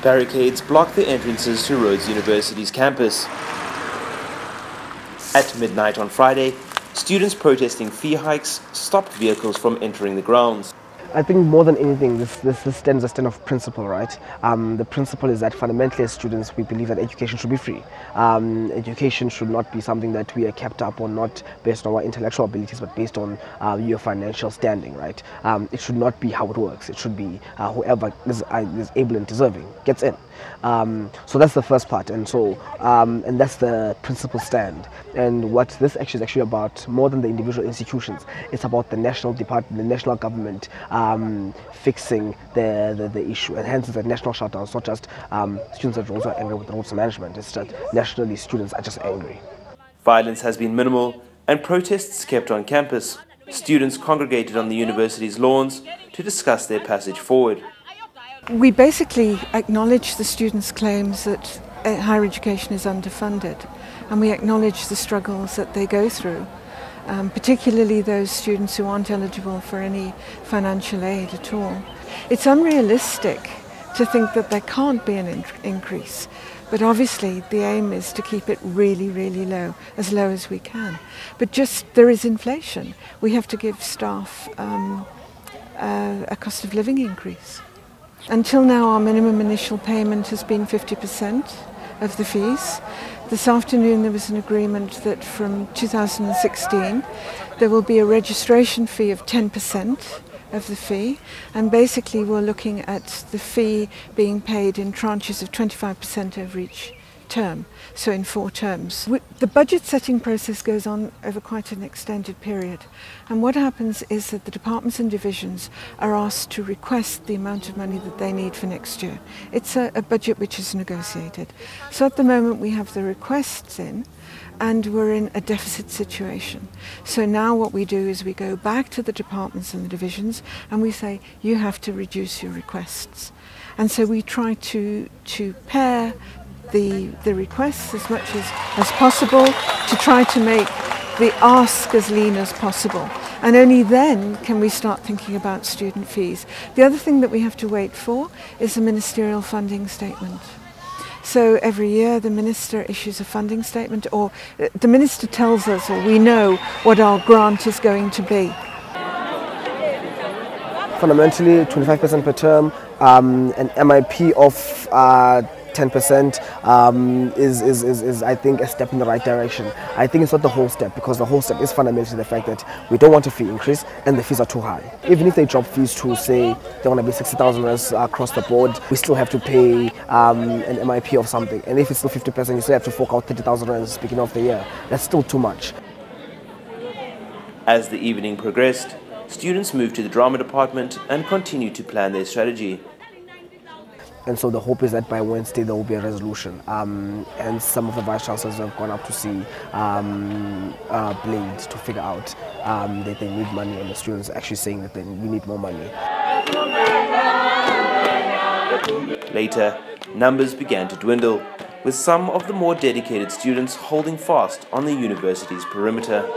Barricades block the entrances to Rhodes University's campus. At midnight on Friday, students protesting fee hikes stopped vehicles from entering the grounds. I think more than anything, this stands a stand of principle, right? The principle is that fundamentally as students, we believe that education should be free. Education should not be something that we are kept up on, not based on our intellectual abilities, but based on your financial standing, right? It should not be how it works. It should be whoever is able and deserving gets in. So that's the first part, and and that's the principle stand. And what this actually is actually about, more than the individual institutions, it's about the national department, the national government fixing the issue, and hence it's a national shutdown. It's not just students at Rhodes are angry with Rhodes management, it's that nationally students are just angry. Violence has been minimal and protests kept on campus. Students congregated on the university's lawns to discuss their passage forward. We basically acknowledge the students' claims that higher education is underfunded, and we acknowledge the struggles that they go through. Particularly those students who aren't eligible for any financial aid at all. It's unrealistic to think that there can't be an increase, but obviously the aim is to keep it really, really low as we can. But just there is inflation. We have to give staff a cost of living increase. Until now, our minimum initial payment has been 50% of the fees. This afternoon there was an agreement that from 2016 there will be a registration fee of 10% of the fee, and basically we're looking at the fee being paid in tranches of 25% over each term, so in 4 terms. The budget setting process goes on over quite an extended period, and what happens is that the departments and divisions are asked to request the amount of money that they need for next year. It's a budget which is negotiated. So at the moment we have the requests in, and we're in a deficit situation. So now what we do is we go back to the departments and the divisions and we say, you have to reduce your requests. And so we try to pair the requests as much as possible to try to make the ask as lean as possible. And only then can we start thinking about student fees. The other thing that we have to wait for is a ministerial funding statement. So every year the minister issues a funding statement, or the minister tells us, or we know what our grant is going to be. Fundamentally, 25% per term, an MIP of 10% is I think a step in the right direction. I think it's not the whole step, because the whole step is fundamentally the fact that we don't want a fee increase and the fees are too high. Even if they drop fees to say they want to be 60,000 across the board, we still have to pay an MIP of something, and if it's still 50%, you still have to fork out 30,000 rands beginning of the year. That's still too much. As the evening progressed, students moved to the drama department and continued to plan their strategy. And so the hope is that by Wednesday there will be a resolution. And some of the vice chancellors have gone up to see Blade to figure out that they need money, and the students are actually saying that we need more money. Later, numbers began to dwindle, with some of the more dedicated students holding fast on the university's perimeter.